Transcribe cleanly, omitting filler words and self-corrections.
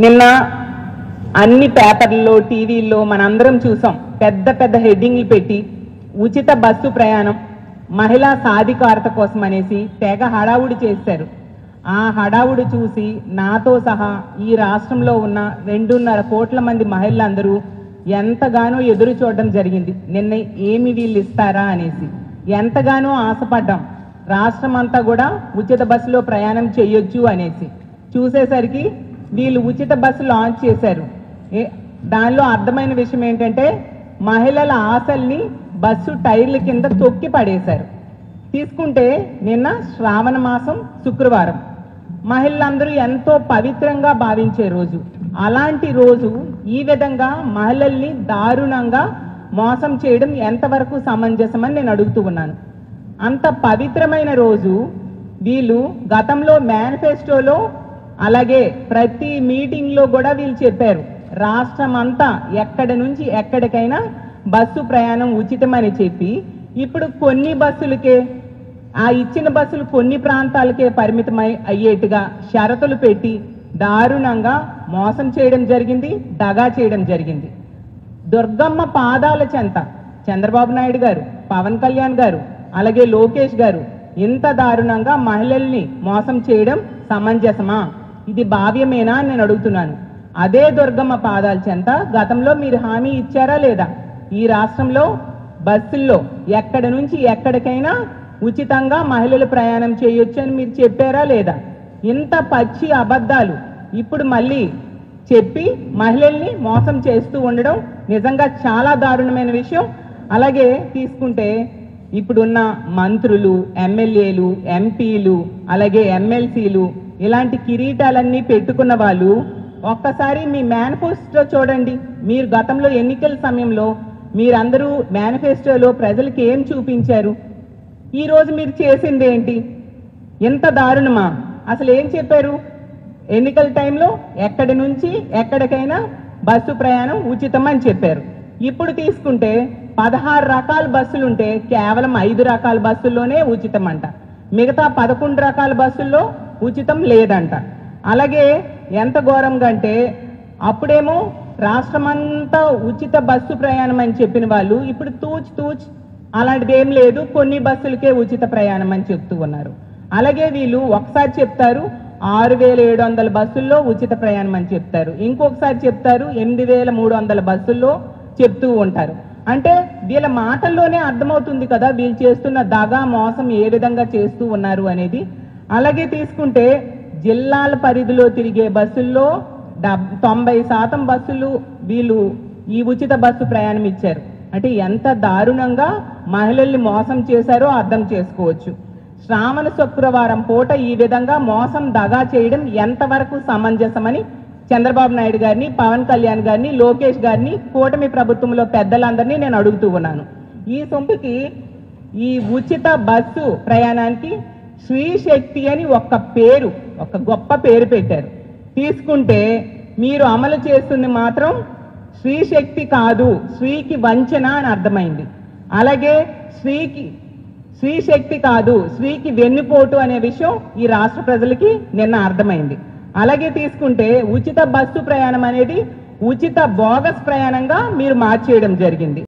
నిన్న అన్ని పేపర్లలో టీవీల్లో మనందరం చూసాం, పెద్ద పెద్ద హెడ్డింగ్లు పెట్టి ఉచిత బస్సు ప్రయాణం మహిళా సాధికారత కోసం అనేసి తెగ హడావుడి చేశారు. ఆ హడావుడి చూసి నాతో సహా ఈ రాష్ట్రంలో ఉన్న 2.5 కోట్ల మంది మహిళలందరూ ఎంతగానో ఎదురు చూడడం జరిగింది. నిన్న ఏమి వీళ్ళు ఇస్తారా అనేసి ఎంతగానో ఆశపడ్డాం. రాష్ట్రం అంతా కూడా ఉచిత బస్సులో ప్రయాణం చేయొచ్చు అనేసి చూసేసరికి వీళ్ళు ఉచిత బస్సు లాంచ్ చేశారు. దానిలో అర్థమైన విషయం ఏంటంటే మహిళల ఆశల్ని బస్సు టైర్ల కింద తొక్కి పడేశారు. తీసుకుంటే నిన్న శ్రావణ మాసం శుక్రవారం, మహిళలందరూ ఎంతో పవిత్రంగా భావించే రోజు. అలాంటి రోజు ఈ విధంగా మహిళల్ని దారుణంగా మోసం చేయడం ఎంతవరకు సమంజసమని నేను అడుగుతూ ఉన్నాను. అంత పవిత్రమైన రోజు వీళ్ళు గతంలో మేనిఫెస్టోలో అలాగే ప్రతి మీటింగ్లో కూడా వీళ్ళు చెప్పారు, రాష్ట్రం అంతా ఎక్కడి నుంచి ఎక్కడికైనా బస్సు ప్రయాణం ఉచితమని చెప్పి ఇప్పుడు కొన్ని బస్సులకే, ఆ ఇచ్చిన బస్సులు కొన్ని ప్రాంతాలకే పరిమితమై అయ్యేట్టుగా షరతులు పెట్టి దారుణంగా మోసం చేయడం జరిగింది, దగా చేయడం జరిగింది. దుర్గమ్మ పాదాల చెంత చంద్రబాబు నాయుడు గారు, పవన్ కళ్యాణ్ గారు అలాగే లోకేష్ గారు ఇంత దారుణంగా మహిళల్ని మోసం చేయడం సమంజసమా? ఇది భావ్యమేనా అని నేను అడుగుతున్నాను. అదే దుర్గమ్మ పాదాల చెంత గతంలో మీరు హామీ ఇచ్చారా లేదా? ఈ రాష్ట్రంలో బస్సుల్లో ఎక్కడి నుంచి ఎక్కడికైనా ఉచితంగా మహిళలు ప్రయాణం చేయొచ్చు అని మీరు చెప్పారా లేదా? ఇంత పచ్చి అబద్ధాలు ఇప్పుడు మళ్ళీ చెప్పి మహిళల్ని మోసం చేస్తూ ఉండడం నిజంగా చాలా దారుణమైన విషయం. అలాగే తీసుకుంటే ఇప్పుడున్న మంత్రులు, ఎమ్మెల్యేలు, ఎంపీలు అలాగే ఎమ్మెల్సీలు ఇలాంటి కిరీటాలన్నీ పెట్టుకున్న వాళ్ళు ఒక్కసారి మీ మేనిఫెస్టో చూడండి. మీరు గతంలో ఎన్నికల సమయంలో మీరందరూ మేనిఫెస్టోలో ప్రజలకు ఏం చూపించారు? ఈరోజు మీరు చేసింది ఏంటి? ఎంత దారుణమా? అసలు ఏం చెప్పారు? ఎన్నికల టైంలో ఎక్కడి నుంచి ఎక్కడికైనా బస్సు ప్రయాణం ఉచితం అని చెప్పారు. ఇప్పుడు తీసుకుంటే 16 రకాల బస్సులుంటే కేవలం 5 రకాల బస్సుల్లోనే ఉచితం అంట, మిగతా 11 రకాల బస్సుల్లో ఉచితం లేదంట. అలాగే ఎంత ఘోరంగా అంటే అప్పుడేమో రాష్ట్రమంతా ఉచిత బస్సు ప్రయాణం అని చెప్పిన వాళ్ళు ఇప్పుడు తూచ్ అలాంటిది ఏం లేదు, కొన్ని బస్సులకే ఉచిత ప్రయాణం అని చెప్తూ ఉన్నారు. అలాగే వీళ్ళు ఒకసారి చెప్తారు 6,700 బస్సుల్లో ఉచిత ప్రయాణం అని చెప్తారు, ఇంకొకసారి చెప్తారు 8,300 బస్సుల్లో చెప్తూ ఉంటారు. అంటే వీళ్ళ మాటల్లోనే అర్థమవుతుంది కదా వీళ్ళు చేస్తున్న దగా మోసం ఏ విధంగా చేస్తూ ఉన్నారు అనేది. అలాగే తీసుకుంటే జిల్లాల పరిధిలో తిరిగే బస్సుల్లో 90% బస్సులు వీళ్ళు ఈ ఉచిత బస్సు ప్రయాణం ఇచ్చారు. అంటే ఎంత దారుణంగా మహిళల్ని మోసం చేశారో అర్థం చేసుకోవచ్చు. శ్రావణ శుక్రవారం పూట ఈ విధంగా మోసం దగా చేయడం ఎంతవరకు సమంజసమని చంద్రబాబు నాయుడు గారిని, పవన్ కళ్యాణ్ గారిని, లోకేష్ గారిని, కూటమి ప్రభుత్వంలో పెద్దలందరినీ నేను అడుగుతూ ఉన్నాను. ఈ సొంపుకి ఈ ఉచిత బస్సు ప్రయాణానికి శ్రీ శక్తి అని ఒక గొప్ప పేరు పెట్టారు. తీసుకుంటే మీరు అమలు చేస్తుంది మాత్రం శ్రీ శక్తి కాదు, శ్రీకి వంచన అని అర్థమైంది. అలాగే శ్రీ శక్తి కాదు, శ్రీకి వెన్నుపోటు అనే విషయం ఈ రాష్ట్ర ప్రజలకి నిన్న అర్థమైంది. అలాగే తీసుకుంటే ఉచిత బస్సు ప్రయాణం అనేది ఉచిత బోగస్ ప్రయాణంగా మీరు మార్చేయడం జరిగింది.